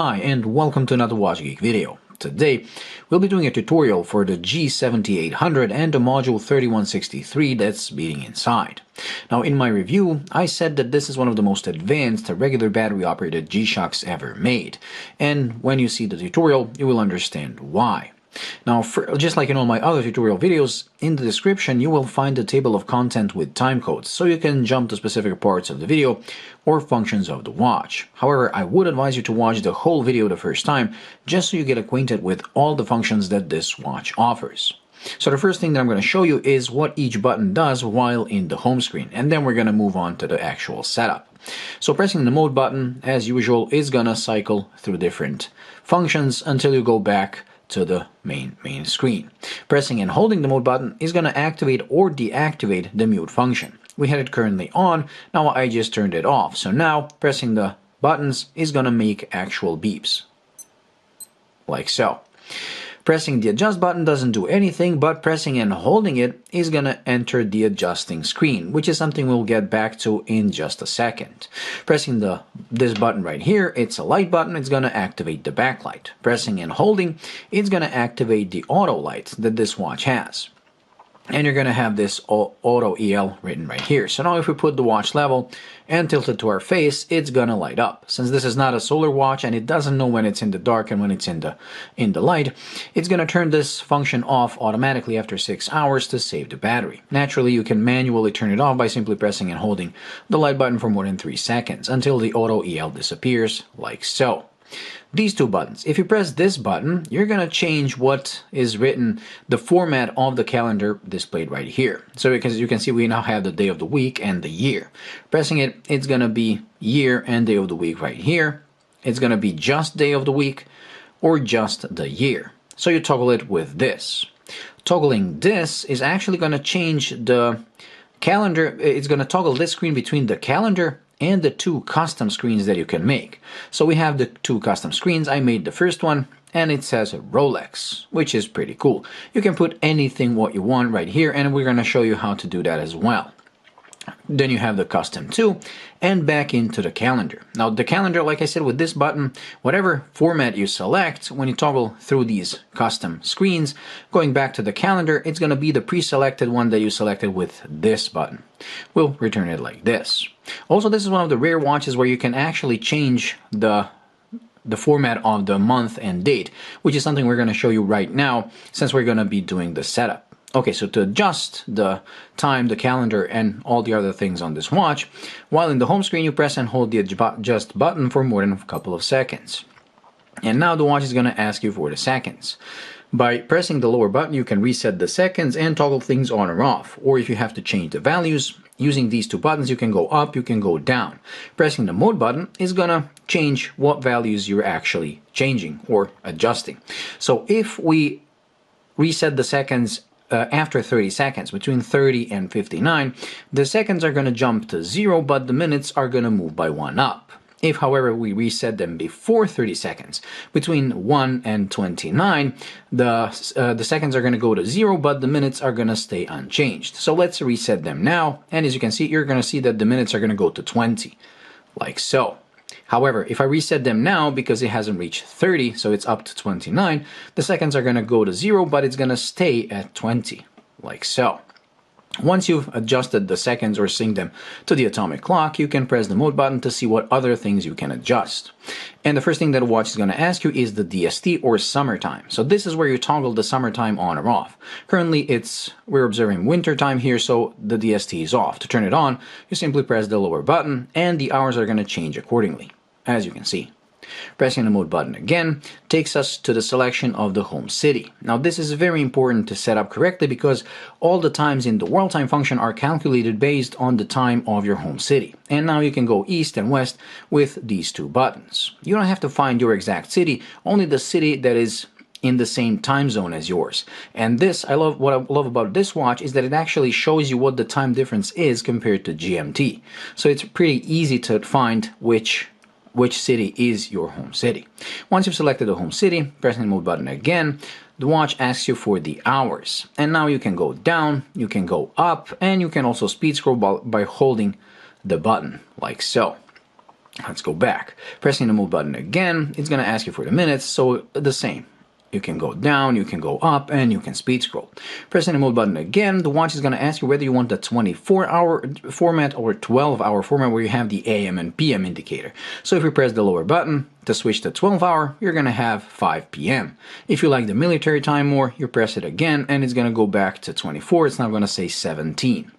Hi and welcome to another Watch Geek video. Today we'll be doing a tutorial for the G-7800 and the module 3163 that's beating inside. Now in my review I said that this is one of the most advanced regular battery operated G-Shocks ever made, and when you see the tutorial you will understand why. Now, just like in all my other tutorial videos, in the description you will find a table of content with time codes, so you can jump to specific parts of the video or functions of the watch. However, I would advise you to watch the whole video the first time, just so you get acquainted with all the functions that this watch offers. So the first thing that I'm going to show you is what each button does while in the home screen, and then we're going to move on to the actual setup. So pressing the mode button, as usual, is going to cycle through different functions until you go back to the main screen. Pressing and holding the mode button is going to activate or deactivate the mute function. We had it currently on, now I just turned it off. So now pressing the buttons is going to make actual beeps, like so. Pressing the adjust button doesn't do anything, but pressing and holding it is going to enter the adjusting screen, which is something we'll get back to in just a second. Pressing this button right here, it's a light button, it's going to activate the backlight. Pressing and holding, it's going to activate the auto light that this watch has. And you're going to have this auto EL written right here. So now if we put the watch level and tilt it to our face, it's going to light up. Since this is not a solar watch and it doesn't know when it's in the dark and when it's in the light, it's going to turn this function off automatically after 6 hours to save the battery. Naturally, you can manually turn it off by simply pressing and holding the light button for more than 3 seconds until the auto EL disappears, like so. These two buttons. If you press this button, you're going to change what is written, the format of the calendar displayed right here. So because you can see we now have the day of the week and the year. Pressing it, it's going to be year and day of the week right here. It's going to be just day of the week or just the year. So you toggle it with this. Toggling this is actually going to change the calendar. It's going to toggle this screen between the calendar and the two custom screens that you can make. So we have the two custom screens. I made the first one and it says Rolex, which is pretty cool. You can put anything what you want right here, and we're going to show you how to do that as well. Then you have the custom 2 and back into the calendar. Now the calendar, like I said, with this button, whatever format you select, when you toggle through these custom screens, going back to the calendar, it's going to be the pre-selected one that you selected with this button. We'll return it like this. Also, this is one of the rare watches where you can actually change the format of the month and date, which is something we're going to show you right now since we're going to be doing the setup. Okay, so to adjust the time, the calendar, and all the other things on this watch, while in the home screen you press and hold the adjust button for more than a couple of seconds. And now the watch is going to ask you for the seconds. By pressing the lower button you can reset the seconds and toggle things on or off, or if you have to change the values, using these two buttons you can go up, you can go down. Pressing the mode button is going to change what values you're actually changing or adjusting. So if we reset the seconds after 30 seconds, between 30 and 59, the seconds are going to jump to 0, but the minutes are going to move by 1 up. If, however, we reset them before 30 seconds, between 1 and 29, the seconds are going to go to 0, but the minutes are going to stay unchanged. So let's reset them now, and as you can see, you're going to see that the minutes are going to go to 20, like so. However, if I reset them now, because it hasn't reached 30, so it's up to 29, the seconds are going to go to 0, but it's going to stay at 20, like so. Once you've adjusted the seconds or synced them to the atomic clock, you can press the mode button to see what other things you can adjust. And the first thing that the watch is going to ask you is the DST or summertime. So this is where you toggle the summertime on or off. Currently we're observing winter time here, so the DST is off. To turn it on, you simply press the lower button and the hours are going to change accordingly, as you can see. Pressing the mode button again takes us to the selection of the home city. Now this is very important to set up correctly because all the times in the world time function are calculated based on the time of your home city. And now you can go east and west with these two buttons. You don't have to find your exact city, only the city that is in the same time zone as yours. And what I love about this watch is that it actually shows you what the time difference is compared to GMT. So it's pretty easy to find which city is your home city. Once you've selected the home city, pressing the mode button again, the watch asks you for the hours. And now you can go down, you can go up, and you can also speed scroll by holding the button, like so. Let's go back. Pressing the mode button again, it's going to ask you for the minutes, so the same. You can go down, you can go up, and you can speed scroll. Pressing the mode button again, the watch is going to ask you whether you want the 24-hour format or 12-hour format where you have the AM and PM indicator. So if you press the lower button to switch to 12-hour, you're going to have 5 PM. If you like the military time more, you press it again and it's going to go back to 24. It's now going to say 17.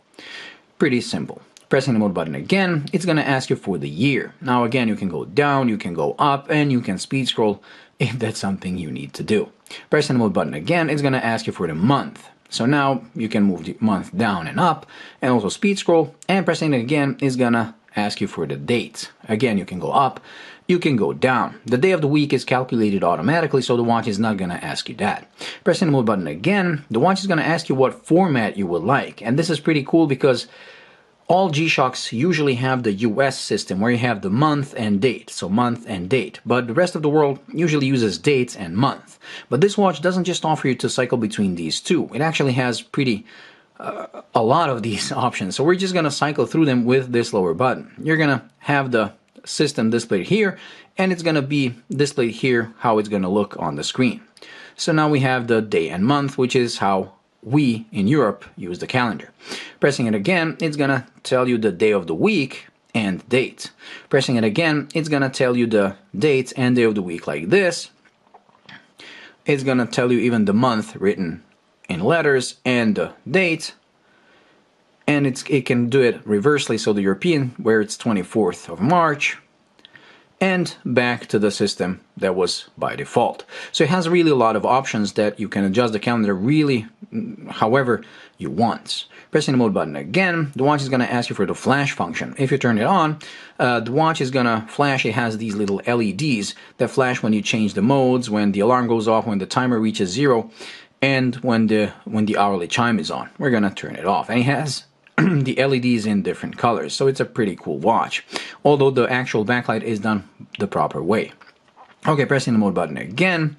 Pretty simple. Pressing the mode button again, it's going to ask you for the year. Now again, you can go down, you can go up, and you can speed scroll if that's something you need to do. Pressing the mode button again, it's going to ask you for the month. So now you can move the month down and up, and also speed scroll, and pressing it again is going to ask you for the date. Again, you can go up, you can go down. The day of the week is calculated automatically, so the watch is not going to ask you that. Pressing the mode button again, the watch is going to ask you what format you would like, and this is pretty cool because all G-Shocks usually have the US system where you have the month and date, so month and date, but the rest of the world usually uses dates and month. But this watch doesn't just offer you to cycle between these two, it actually has a lot of these options, so we're just going to cycle through them with this lower button. You're going to have the system displayed here, and it's going to be displayed here how it's going to look on the screen. So now we have the day and month, which is how we in Europe use the calendar. Pressing it again, it's gonna tell you the day of the week and date. Pressing it again, it's gonna tell you the date and day of the week like this. It's gonna tell you even the month written in letters and the date. And it can do it reversely, so the European where it's 24th of March. And back to the system that was by default. So it has really a lot of options that you can adjust the calendar really however you want. Pressing the mode button again, the watch is going to ask you for the flash function. If you turn it on, the watch is going to flash. It has these little LEDs that flash when you change the modes, when the alarm goes off, when the timer reaches 0, and when the hourly chime is on. We're going to turn it off. And it has the LEDs in different colors, so it's a pretty cool watch, although the actual backlight is done the proper way. Okay, pressing the mode button again,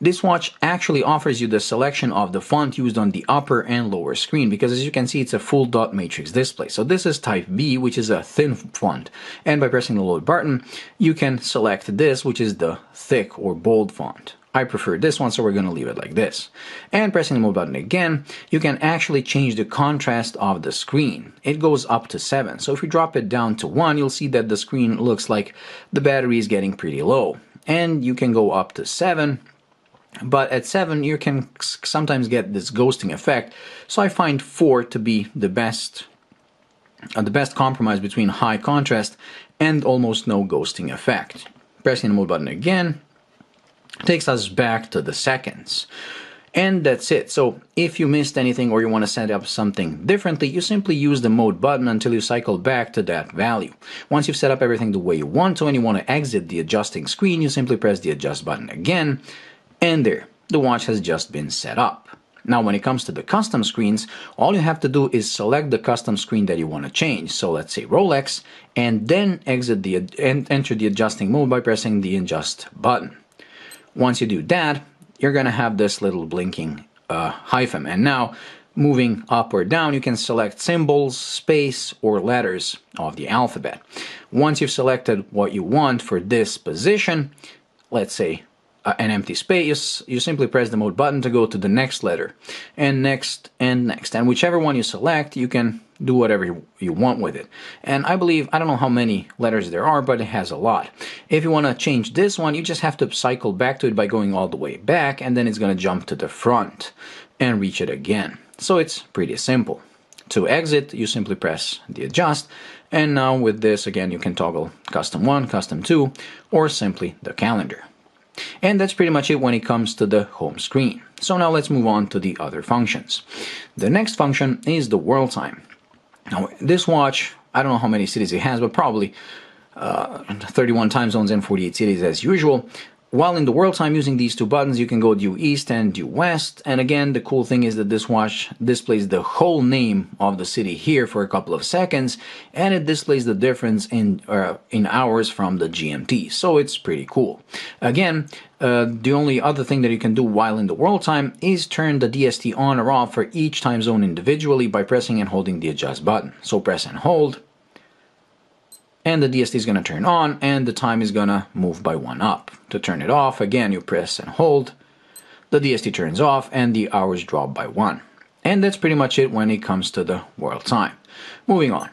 this watch actually offers you the selection of the font used on the upper and lower screen, because as you can see it's a full dot matrix display. So this is type B, which is a thin font, and by pressing the load button you can select this, which is the thick or bold font. I prefer this one, so we're going to leave it like this. And pressing the mode button again, you can actually change the contrast of the screen. It goes up to 7. So if you drop it down to 1, you'll see that the screen looks like the battery is getting pretty low. And you can go up to 7, but at 7 you can sometimes get this ghosting effect. So I find 4 to be the best compromise between high contrast and almost no ghosting effect. Pressing the mode button again takes us back to the seconds. And that's it. So if you missed anything or you want to set up something differently, you simply use the mode button until you cycle back to that value. Once you've set up everything the way you want to and you want to exit the adjusting screen, you simply press the adjust button again, and there, the watch has just been set up. Now when it comes to the custom screens, all you have to do is select the custom screen that you want to change. So let's say Rolex, and then enter the adjusting mode by pressing the adjust button. Once you do that, you're going to have this little blinking hyphen. And now, moving up or down, you can select symbols, space, or letters of the alphabet. Once you've selected what you want for this position, let's say an empty space, you simply press the mode button to go to the next letter, and next, and next. And whichever one you select, you can do whatever you want with it. And I believe, I don't know how many letters there are, but it has a lot. If you want to change this one, you just have to cycle back to it by going all the way back, and then it's going to jump to the front and reach it again. So it's pretty simple. To exit, you simply press the adjust, and now with this again you can toggle custom 1, custom 2, or simply the calendar. And that's pretty much it when it comes to the home screen. So now let's move on to the other functions. The next function is the world time. Now this watch, I don't know how many cities it has, but probably 31 time zones and 48 cities as usual. While in the world time, using these two buttons, you can go due east and due west. And again, the cool thing is that this watch displays the whole name of the city here for a couple of seconds, and it displays the difference in hours from the GMT. So it's pretty cool. Again, the only other thing that you can do while in the world time is turn the DST on or off for each time zone individually by pressing and holding the adjust button. So press and hold, and the DST is going to turn on, and the time is going to move by 1 up. To turn it off, again, you press and hold, the DST turns off, and the hours drop by 1. And that's pretty much it when it comes to the world time. Moving on.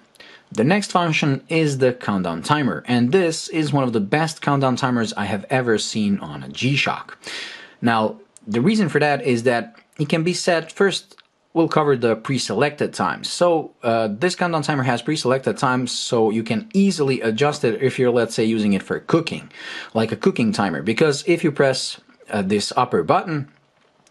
The next function is the countdown timer, and this is one of the best countdown timers I have ever seen on a G-Shock. Now, the reason for that is that it can be set, first we'll cover the pre-selected times. So this countdown timer has pre-selected times, so you can easily adjust it if you're, let's say, using it for cooking, like a cooking timer. Because if you press this upper button,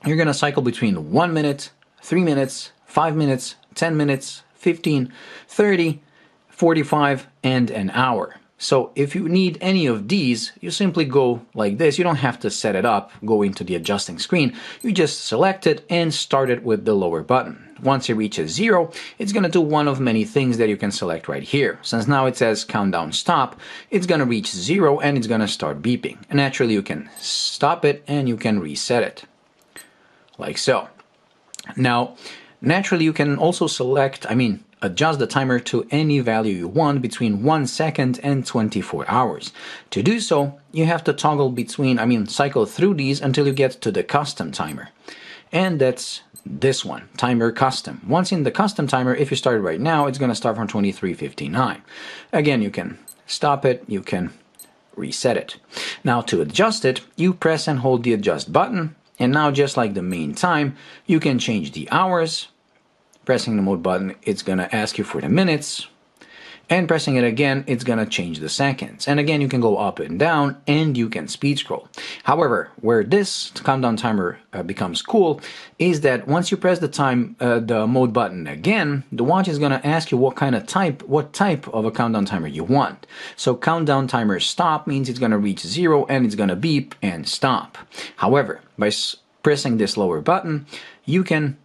you're going to cycle between 1 minute, 3 minutes, 5 minutes, 10 minutes, 15, 30, 45, and an hour. So if you need any of these, you simply go like this. You don't have to set it up, go into the adjusting screen. You just select it and start it with the lower button. Once it reaches 0, it's going to do one of many things that you can select right here. Since now it says countdown stop, it's going to reach 0 and it's going to start beeping. And naturally you can stop it and you can reset it. Like so. Now, naturally you can also select, adjust the timer to any value you want between 1 second and 24 hours. To do so, you have to toggle between, cycle through these until you get to the custom timer. And that's this one, timer custom. Once in the custom timer, if you start it right now, it's going to start from 23:59. Again, you can stop it, you can reset it. Now to adjust it, you press and hold the adjust button, and now just like the main time, you can change the hours. Pressing the mode button, it's going to ask you for the minutes, and pressing it again, it's going to change the seconds. And again, you can go up and down, and you can speed scroll. However, where this countdown timer becomes cool is that once you press the mode button again, the watch is going to ask you what type of a countdown timer you want. So countdown timer stop means it's going to reach 0 and it's going to beep and stop. However, by pressing this lower button, you can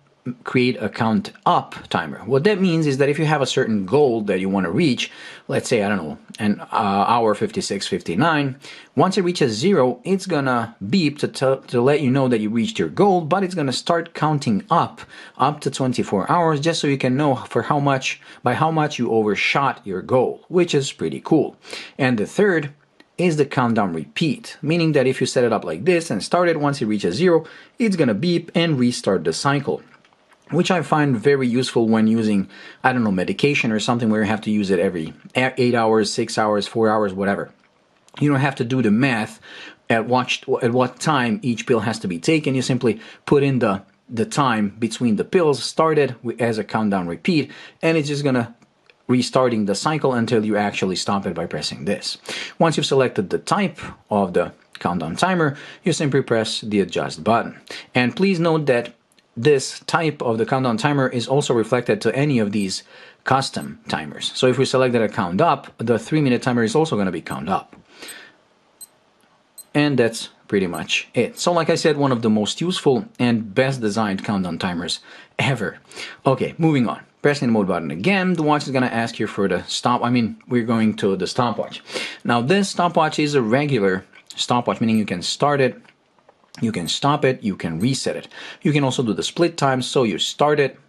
create a count up timer. What that means is that if you have a certain goal that you want to reach, let's say, an hour 56:59, once it reaches 0, it's gonna beep to let you know that you reached your goal, but it's gonna start counting up to 24 hours just so you can know by how much you overshot your goal, which is pretty cool. And the third is the countdown repeat, meaning that if you set it up like this and start it, once it reaches 0, it's gonna beep and restart the cycle, which I find very useful when using, medication or something where you have to use it every 8 hours, 6 hours, 4 hours, whatever. You don't have to do the math at what time each pill has to be taken. You simply put in the time between the pills, started as a countdown repeat, and it's just gonna restarting the cycle until you actually stop it by pressing this. Once you've selected the type of the countdown timer, you simply press the adjust button. And please note that this type of the countdown timer is also reflected to any of these custom timers. So if we selected a count up, the 3-minute timer is also going to be count up. And that's pretty much it. So like I said, one of the most useful and best designed countdown timers ever. Okay, moving on. Pressing the mode button again, the watch is going to ask you for the stop. We're going to the stopwatch. Now this stopwatch is a regular stopwatch, meaning you can start it, you can stop it, you can reset it. You can also do the split time, so you start it.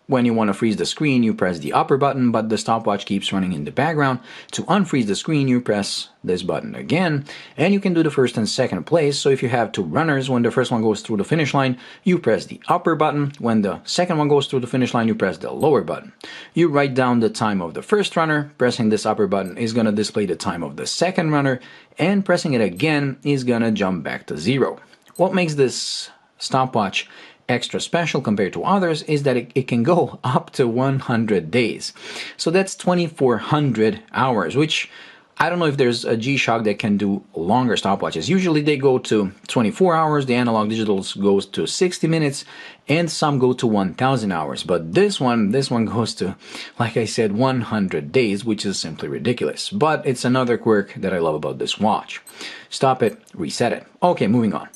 When you want to freeze the screen, you press the upper button, but the stopwatch keeps running in the background. To unfreeze the screen, you press this button again, and you can do the first and second place. So if you have two runners, when the first one goes through the finish line, you press the upper button. When the second one goes through the finish line, you press the lower button. You write down the time of the first runner. Pressing this upper button is going to display the time of the second runner, and pressing it again is going to jump back to 0. What makes this stopwatch extra special compared to others is that it can go up to 100 days. So that's 2400 hours, which I don't know if there's a G-Shock that can do longer stopwatches. Usually they go to 24 hours, the analog digitals goes to 60 minutes, and some go to 1000 hours. But this one goes to, like I said, 100 days, which is simply ridiculous. But it's another quirk that I love about this watch. Stop it, reset it. Okay, moving on.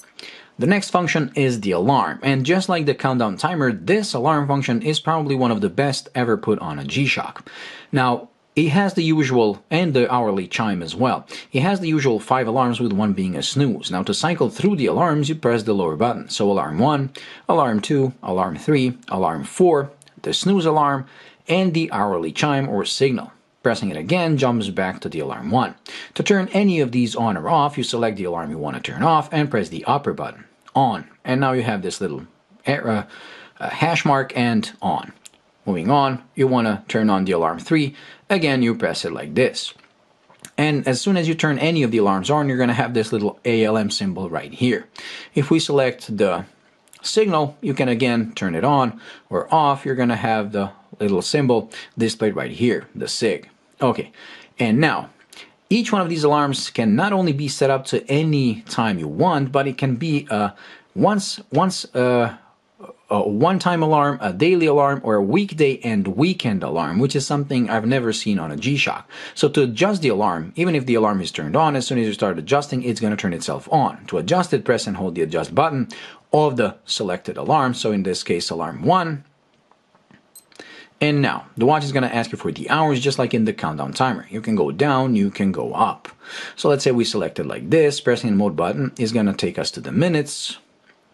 The next function is the alarm, and just like the countdown timer, this alarm function is probably one of the best ever put on a G-Shock. Now, it has the usual, and the hourly chime as well. It has the usual 5 alarms with one being a snooze. Now to cycle through the alarms, you press the lower button. So alarm 1, alarm 2, alarm 3, alarm 4, the snooze alarm, and the hourly chime or signal. Pressing it again jumps back to the alarm 1. To turn any of these on or off, you select the alarm you want to turn off and press the upper button, on. And now you have this little hash mark and on. Moving on, you want to turn on the alarm 3. Again, you press it like this. And as soon as you turn any of the alarms on, you're going to have this little ALM symbol right here. If we select the signal, you can again turn it on or off. You're going to have the little symbol displayed right here, the SIG. Okay, and now each one of these alarms can not only be set up to any time you want, but it can be a one-time alarm, a daily alarm, or a weekday and weekend alarm, which is something I've never seen on a G-Shock. So to adjust the alarm, even if the alarm is turned on, as soon as you start adjusting, it's going to turn itself on. To adjust it, press and hold the adjust button of the selected alarm, so in this case alarm 1. And now, the watch is going to ask you for the hours, just like in the countdown timer. You can go down, you can go up. So let's say we select it like this. Pressing the mode button is going to take us to the minutes.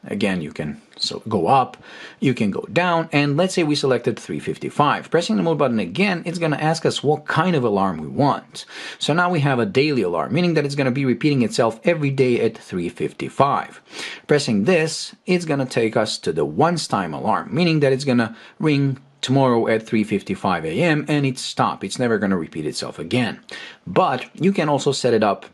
Again, you can go up, you can go down, and let's say we selected 3:55. Pressing the mode button again, it's going to ask us what kind of alarm we want. So now we have a daily alarm, meaning that it's going to be repeating itself every day at 3:55. Pressing this, it's going to take us to the once-time alarm, meaning that it's going to ring tomorrow at 3:55 a.m. and it's stop. It's never going to repeat itself again. But you can also set it up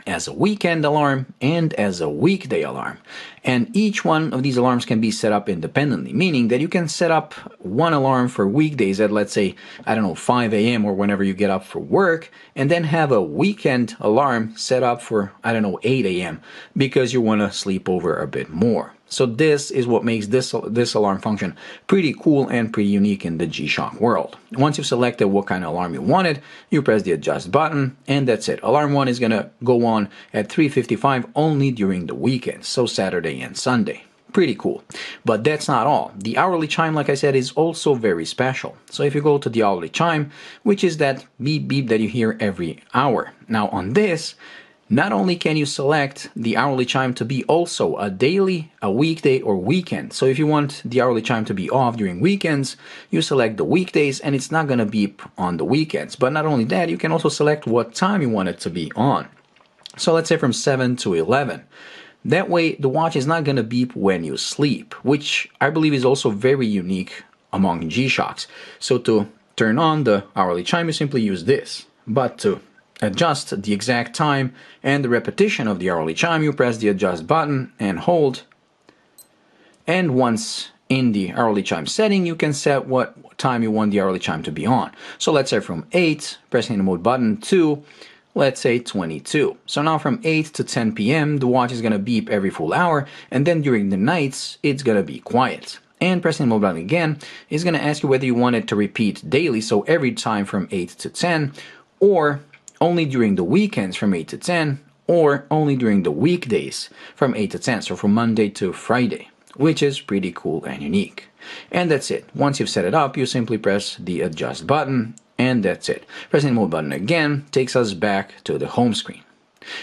as a weekend alarm and as a weekday alarm. And each one of these alarms can be set up independently, meaning that you can set up one alarm for weekdays at, let's say, I don't know, 5 a.m. or whenever you get up for work, and then have a weekend alarm set up for, I don't know, 8 a.m. because you want to sleep over a bit more. So this is what makes this alarm function pretty cool and pretty unique in the G-Shock world. Once you've selected what kind of alarm you wanted, you press the adjust button, and that's it. Alarm 1 is going to go on at 3:55 only during the weekends, so Saturday and Sunday. Pretty cool. But that's not all. The hourly chime, like I said, is also very special. So if you go to the hourly chime, which is that beep beep that you hear every hour. Now on this, not only can you select the hourly chime to be also a daily, a weekday, or weekend. So if you want the hourly chime to be off during weekends, you select the weekdays and it's not going to beep on the weekends. But not only that, you can also select what time you want it to be on. So let's say from 7 to 11. That way the watch is not going to beep when you sleep, which I believe is also very unique among G-Shocks. So to turn on the hourly chime, you simply use this. But to adjust the exact time and the repetition of the hourly chime, you press the adjust button and hold. And once in the hourly chime setting, you can set what time you want the hourly chime to be on. So let's say from 8, pressing the mode button, to, let's say, 22. So now from 8 to 10 p.m., the watch is going to beep every full hour, and then during the nights, it's going to be quiet. And pressing the mode button again is going to ask you whether you want it to repeat daily, so every time from 8 to 10, or only during the weekends from 8 to 10, or only during the weekdays from 8 to 10, so from Monday to Friday, which is pretty cool and unique. And that's it. Once you've set it up, you simply press the adjust button, and that's it. Pressing the mode button again takes us back to the home screen.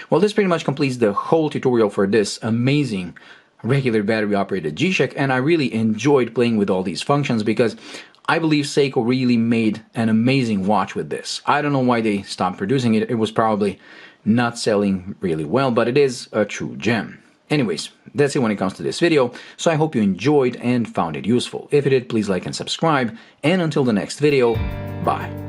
Well, this pretty much completes the whole tutorial for this amazing regular battery operated G-Shock, and I really enjoyed playing with all these functions because I believe Seiko really made an amazing watch with this. I don't know why they stopped producing it. It was probably not selling really well, but it is a true gem. Anyways, that's it when it comes to this video, so I hope you enjoyed and found it useful. If you did, please like and subscribe, and until the next video, bye.